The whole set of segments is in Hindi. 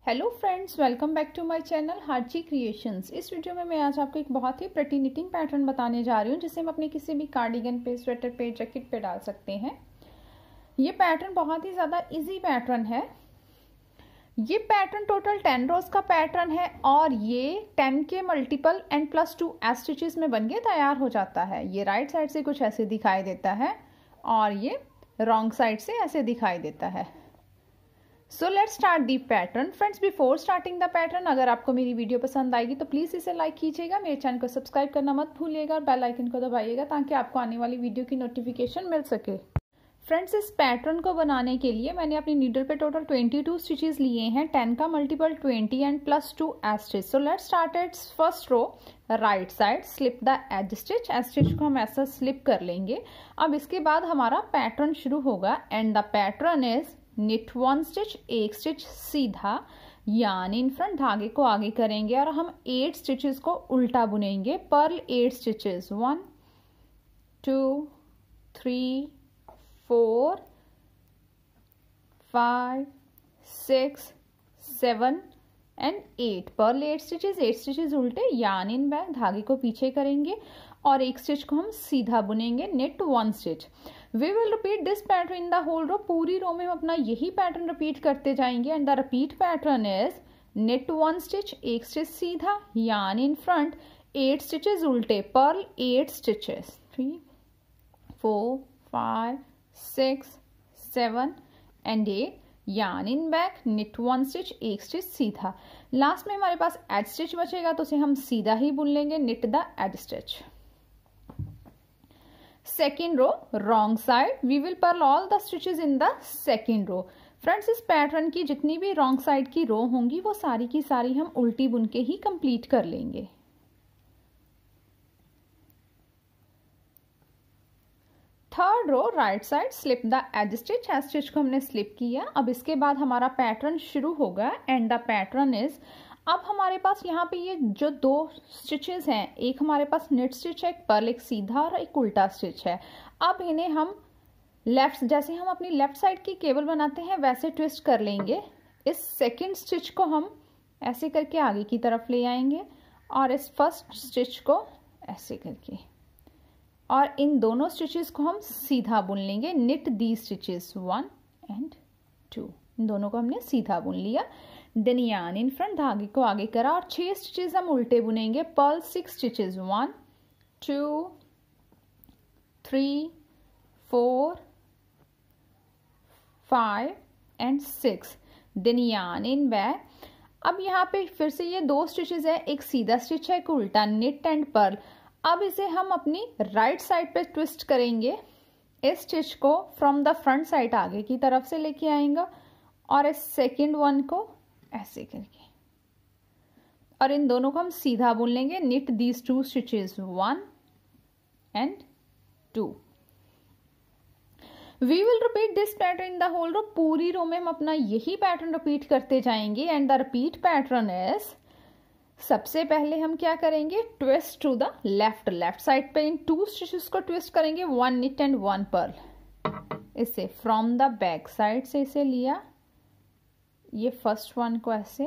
Hello friends, welcome back to my channel Harchi creations. इस वीडियो में मैं आज आपको एक बहुत ही प्रिटी निटिंग पैटर्न बताने जा रही हूँ जिसे हम अपने किसी भी कार्डिगन पे, स्वेटर पे, जैकेट पे डाल सकते हैं। ये पैटर्न बहुत ही ज़्यादा इजी पैटर्न है। ये पैटर्न टोटल 10 रोज का पैटर्न है और ये 10 के मल्टीपल एंड +2 स्टिचेस में बन के तैयार हो जाता है। ये राइट साइड से कुछ ऐसे दिखाई देता है और ये रॉन्ग साइड से ऐसे दिखाई देता है। सो let's start the pattern. Friends, before starting the pattern, अगर आपको मेरी वीडियो पसंद आएगी तो प्लीज़ इसे लाइक कीजिएगा, मेरे चैनल को सब्सक्राइब करना मत भूलिएगा और बेल आइकन को दबाइएगा ताकि आपको आने वाली वीडियो की नोटिफिकेशन मिल सके। फ्रेंड्स, इस पैटर्न को बनाने के लिए मैंने अपनी नीडल पे टोटल 22 स्टिचेस लिए हैं, 10 का multiple 20 and +2 stitch. So let's start at first row right side, slip the edge stitch. Edge stitch को हम ऐसा स्लिप कर लेंगे। अब इसके बाद हमारा पैटर्न शुरू होगा and the pattern is knit 1 stitch, एक स्टिच सीधा, यार्न इन फ्रंट, धागे को आगे करेंगे और हम 8 स्टिचेस को उल्टा बुनेंगे। Purl 8 stitches, 1 2 3 4 5 6 7 and 8। Purl 8 stitches उल्टे, यार्न इन बैक, धागे को पीछे करेंगे और एक स्टिच को हम सीधा बुनेंगे, knit 1 stitch. We will repeat this pattern in the whole row. पूरी रो में हम अपना यही पैटर्न रिपीट करते जाएंगे and the repeat pattern is knit 1 stitch, एक स्टिच सीधा, यार्न इन फ्रंट, 8 स्टिचेस उल्टे, purl 8 stitches, 3 4 5 6 7 and 8, yarn in back, knit 1 stitch, एक स्टिच सीधा। लास्ट में हमारे पास एज स्टिच बचेगा तो उसे हम सीधा ही बुन लेंगे, knit the edge stitch. Second row wrong side, we will purl all the stitches in the second row. Friends, इस पैटर्न की जितनी भी रॉन्ग साइड की रो होंगी वो सारी की सारी हम उल्टी बुन के ही कंप्लीट कर लेंगे। Third row right side, slip the edge stitch. Edge stitch को हमने स्लिप किया। अब इसके बाद हमारा पैटर्न शुरू होगा एंड द पैटर्न इज, अब हमारे पास यहाँ पे ये जो 2 स्टिचेस हैं, एक हमारे पास निट स्टिच है, एक पर्ल, एक सीधा और एक उल्टा स्टिच है। अब इन्हें हम लेफ्ट, जैसे हम अपनी लेफ्ट साइड की केबल बनाते हैं वैसे ट्विस्ट कर लेंगे। इस सेकंड स्टिच को हम ऐसे करके आगे की तरफ ले आएंगे और इस फर्स्ट स्टिच को ऐसे करके, और इन दोनों स्टिचेस को हम सीधा बुन लेंगे, निट दी स्टिचेस 1 एंड 2। इन दोनों को हमने सीधा बुन लिया। देन यार्न इन फ्रंट, धागे को आगे करा और 6 स्टिचेस हम उल्टे बुनेंगे। Purl 6 stitches, 1 2 3 4 5 and 6। Then yarn in back. अब यहाँ पे फिर से ये 2 स्टिचेस है, एक सीधा स्टिच है, एक उल्टा, निट एंड पर्ल। अब इसे हम अपनी राइट साइड पे ट्विस्ट करेंगे। इस स्टिच को फ्रॉम द फ्रंट साइड आगे की तरफ से लेके आएंगे और इस सेकेंड वन को ऐसे करके, और इन दोनों को हम सीधा बुन लेंगे, knit these 2 stitches 1 and 2। We will repeat this pattern in the whole row. पूरी रो में हम अपना यही पैटर्न रिपीट करते जाएंगे and the repeat pattern is, सबसे पहले हम क्या करेंगे, twist to the left side पे इन 2 स्टिचेस को ट्विस्ट करेंगे, 1 निट एंड 1 पर्ल। इसे फ्रॉम द बैक साइड से इसे लिया, ये फर्स्ट वन को ऐसे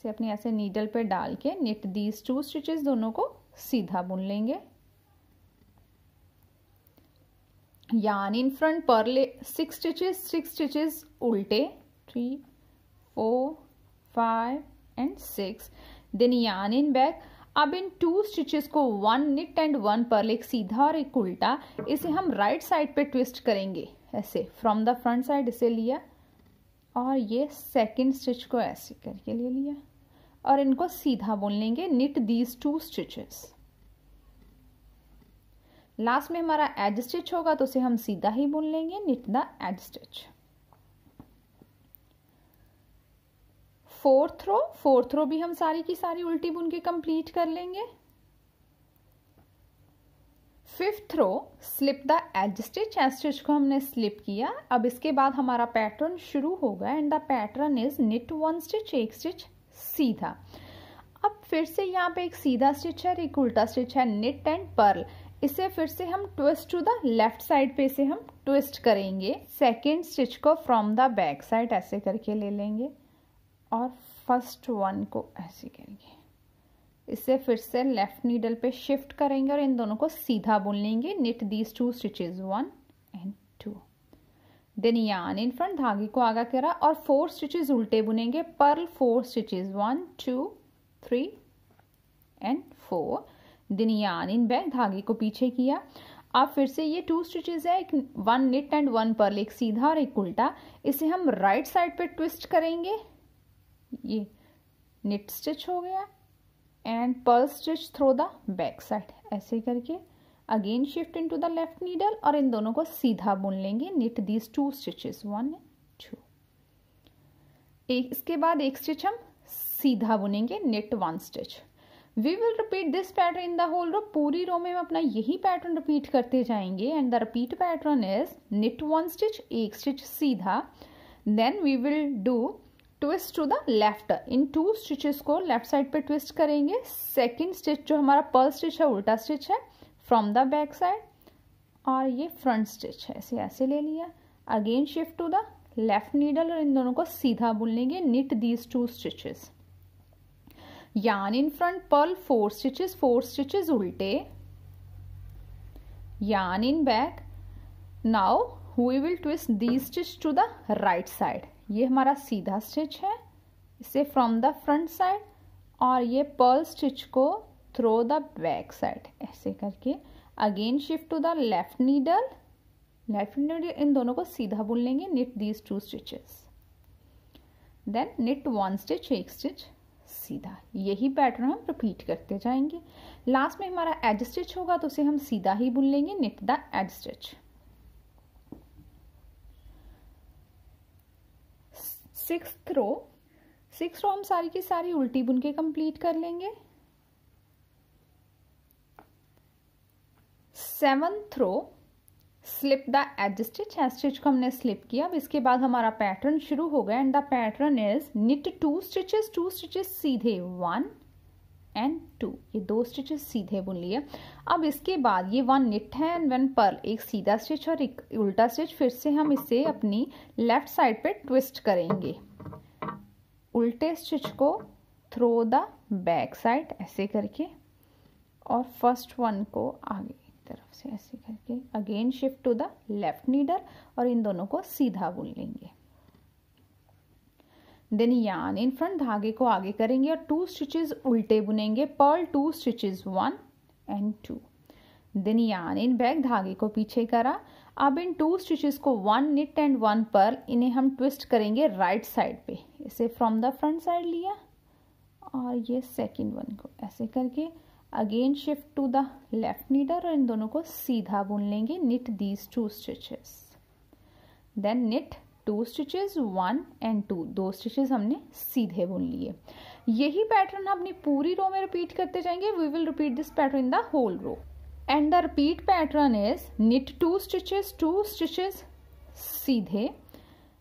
अपनी ऐसे नीडल पे डाल के निट दीज 2 स्टिचेस, दोनों को सीधा बुन लेंगे। Yarn in front, purl 6 stitches उल्टे, 3 4 5 and 6। Then yarn in back. अब इन 2 स्टिचेस को 1 निट एंड 1 पर्ल, एक सीधा और एक उल्टा, इसे हम राइट साइड पे ट्विस्ट करेंगे ऐसे, फ्रॉम द फ्रंट साइड इसे लिया और ये सेकेंड स्टिच को ऐसे करके ले लिया और इनको सीधा बुन लेंगे, निट दीज 2 स्टिचेस। लास्ट में हमारा एज स्टिच होगा तो उसे हम सीधा ही बुन लेंगे, knit the edge stitch. Fourth row भी हम सारी की सारी उल्टी बुन के कंप्लीट कर लेंगे। Fifth row slip the edge stitch. Edge stitch को हमने स्लिप किया। अब इसके बाद हमारा पैटर्न शुरू होगा and the pattern is knit 1 stitch, एक स्टिच सीधा। अब फिर से यहाँ पे एक सीधा स्टिच है, एक उल्टा स्टिच है, निट एंड पर्ल। इसे फिर से हम twist to the left side पे इसे हम ट्विस्ट करेंगे। सेकेंड स्टिच को फ्रॉम द बैक साइड ऐसे करके ले लेंगे और फर्स्ट वन को ऐसे करेंगे। इसे फिर से लेफ्ट नीडल पे शिफ्ट करेंगे और इन दोनों को सीधा बुन लेंगे। Knit these 2 stitches 1 and 2। Then yarn in front, धागे को आगा करा और 4 स्टिचेस उल्टे बुनेंगे। Purl 4 stitches 1 2 3 and 4। Then yarn in back, धागे को पीछे किया। अब फिर से ये 2 स्टिचेस है, 1 निट एंड 1 पर्ल, एक सीधा और एक उल्टा। इसे हम राइट साइड पे ट्विस्ट करेंगे। ये निट स्टिच हो गया and purl stitch through the back side ऐसे करके again shift into the left needle और इन दोनों को सीधा बुन लेंगे। Knit these 2 stitches 1 2। इसके बाद एक स्टिच हम सीधा बुनेंगे, knit 1 stitch. We will repeat this pattern in the whole row. पूरी रो में हम अपना यही पैटर्न रिपीट करते जाएंगे and the repeat pattern is knit 1 stitch, एक स्टिच सीधा। Then we will do twist to the left. इन 2 स्टिचेस को लेफ्ट साइड पे ट्विस्ट करेंगे। सेकेंड स्टिच जो हमारा पर्ल स्टिच है, उल्टा स्टिच है फ्रॉम द बैक साइड और ये फ्रंट स्टिच है, ऐसे ऐसे ले लिया। Again shift to the left needle और इन दोनों को सीधा बुन लेंगे। Knit these 2 stitches. Yarn in front, purl 4 stitches उल्टे। Yarn in back. Now we will twist these stitch to the right side. ये हमारा सीधा स्टिच है, इसे फ्रॉम द फ्रंट साइड और ये पर्ल स्टिच को थ्रू द बैक साइड ऐसे करके again shift to the left needle. इन दोनों को सीधा बुन लेंगे। Knit these 2 stitches. Then knit 1 stitch, एक स्टिच सीधा। यही पैटर्न हम रिपीट करते जाएंगे। लास्ट में हमारा एज स्टिच होगा तो उसे हम सीधा ही बुन लेंगे। Knit the edge stitch. Sixth row हम सारी की सारी उल्टी बुन के कंप्लीट कर लेंगे। 7th row slip the edge stitch. Edge stitch को हमने स्लिप किया। अब इसके बाद हमारा पैटर्न शुरू हो गया and the pattern is knit 2 stitches सीधे 1 एंड 2। ये 2 स्टिचेस सीधे बुन लिए। अब इसके बाद ये 1 निट है एंड 1 पर्ल, एक सीधा स्टिच और एक उल्टा स्टिच। फिर से हम इसे अपनी लेफ्ट साइड पे ट्विस्ट करेंगे। उल्टे स्टिच को थ्रू द बैक साइड ऐसे करके और फर्स्ट वन को आगे की तरफ से ऐसे करके again shift to the left needle और इन दोनों को सीधा बुन लेंगे। देन यार्न इन फ्रंट, धागे को आगे करेंगे और 2 स्टिचेस उल्टे बुनेंगे। Purl 2 stitches 1 and 2। Then yarn in back, धागे को पीछे करा। अब इन 2 स्टिचेस को 1 निट एंड 1 पर्ल, इन्हें हम ट्विस्ट करेंगे राइट साइड पे। इसे फ्रॉम द फ्रंट साइड लिया और ये सेकेंड वन को ऐसे करके again shift to the left needle और इन दोनों को सीधा बुन लेंगे। Knit these 2 stitches. Then knit 2 stitches 1 and 2, 2 stitches हमने सीधे बुन लिए। यही पैटर्न अपनी पूरी रो में रिपीट करते जाएंगे। We will repeat this pattern in the whole row and the repeat pattern is knit 2 stitches सीधे।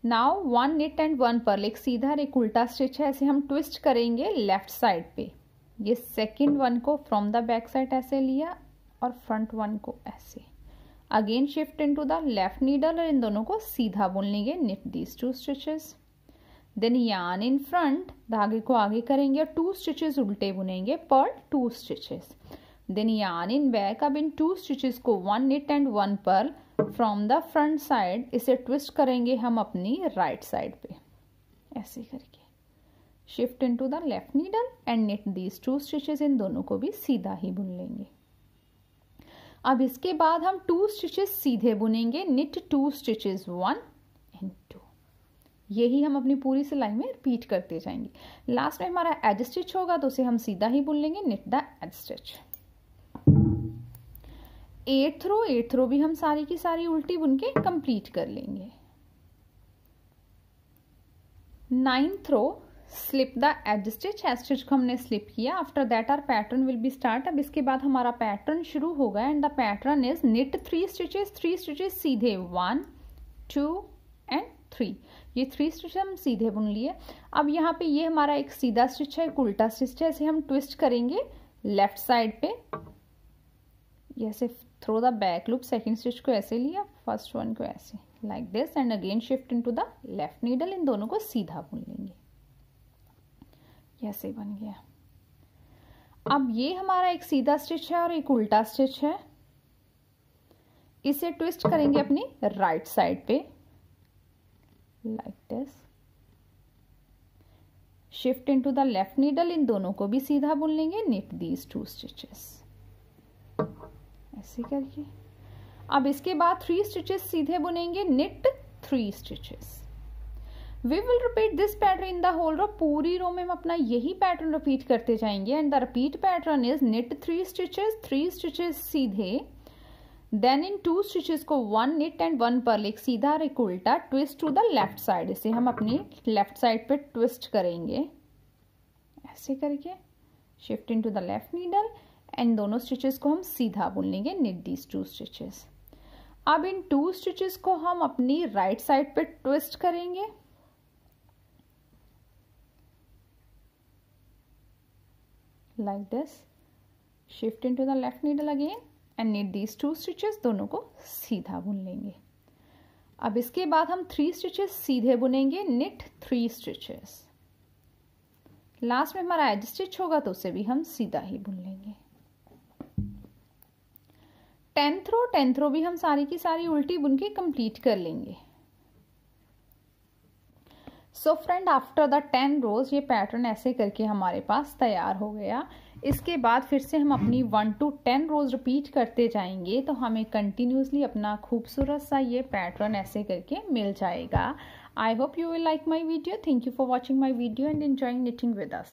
नाउ 1 निट एंड 1 पर्ल, एक सीधा और एक उल्टा स्टिच है, ऐसे हम ट्विस्ट करेंगे लेफ्ट साइड पे। ये सेकेंड वन को फ्रॉम द बैक साइड ऐसे लिया और फ्रंट वन को ऐसे again shift into the left needle और इन दोनों को सीधा बुन लेंगे। Knit these 2 stitches. Then yarn in front, धागे को आगे करेंगे और 2 स्टिचेस उल्टे बुनेंगे। Purl 2 stitches. Then yarn in back. अब इन 2 स्टिचेस को 1 knit and 1 purl from the front side, इसे ट्विस्ट करेंगे हम अपनी राइट साइड पे ऐसे करके shift into the left needle and knit these 2 stitches. इन दोनों को भी सीधा ही बुन लेंगे। अब इसके बाद हम 2 स्टिचेस सीधे बुनेंगे। Knit 2 stitches 1 and 2। यही हम अपनी पूरी सिलाई में रिपीट करते जाएंगे। लास्ट में हमारा एज स्टिच होगा तो उसे हम सीधा ही बुन लेंगे। Knit the edge stitch. 8th row भी हम सारी की सारी उल्टी बुन के कंप्लीट कर लेंगे। 9th row slip the edge stitch. Edge stitch को हमने स्लिप किया। After that our pattern will be start. अब इसके बाद हमारा पैटर्न शुरू होगा and the pattern is knit 3 stitches सीधे 1 2 एंड 3। ये 3 स्टिच हम सीधे बुन लिए। अब यहाँ पे ये हमारा एक सीधा स्टिच है, एक उल्टा स्टिच है, इसे हम ट्विस्ट करेंगे लेफ्ट साइड पे। ये ऐसे through the back loop, second stitch को ऐसे लिया, फर्स्ट वन को ऐसे, like this, and again shift into the left needle, इन दोनों को सीधा बुन लेंगे। ऐसे बन गया। अब ये हमारा एक सीधा स्टिच है और एक उल्टा स्टिच है, इसे ट्विस्ट करेंगे अपनी राइट साइड पे, like this, shift into the left needle, इन दोनों को भी सीधा बुन लेंगे, knit these 2 stitches, ऐसे करके। अब इसके बाद 3 स्टिचेस सीधे बुनेंगे, knit 3 stitches। We will repeat this pattern in the whole row, पूरी रो में हम अपना यही पैटर्न रिपीट करते जाएंगे, and the repeat pattern is knit 3 stitches, 3 stitches सीधे, देन इन 2 स्टिचेस को 1 knit एंड 1 पर्ल, एक सीधा और एक उल्टा, twist to the left side, इसे हम अपनी लेफ्ट साइड पे ट्विस्ट करेंगे, ऐसे करके, shift into the left needle, and दोनों स्टिचेस को हम सीधा बुन लेंगे, knit these 2 stitches। अब इन 2 स्टिचेस को हम अपनी राइट साइड पे ट्विस्ट करेंगे, like this, shift into the left needle again, and knit these 2 stitches, दोनों को सीधा बुन लेंगे। अब इसके बाद हम 3 स्टिचेस सीधे बुनेंगे, knit 3 stitches। लास्ट में हमारा एज स्टिच होगा तो उसे भी हम सीधा ही बुन लेंगे। 10th रो भी हम सारी की सारी उल्टी बुन के कंप्लीट कर लेंगे। सो फ्रेंड, आफ्टर द 10 रोज ये पैटर्न ऐसे करके हमारे पास तैयार हो गया। इसके बाद फिर से हम अपनी 1 to 10 रोज रिपीट करते जाएंगे, तो हमें कंटिन्यूसली अपना खूबसूरत सा ये पैटर्न ऐसे करके मिल जाएगा। I hope you will like my video. Thank you for watching my video and enjoying knitting with us.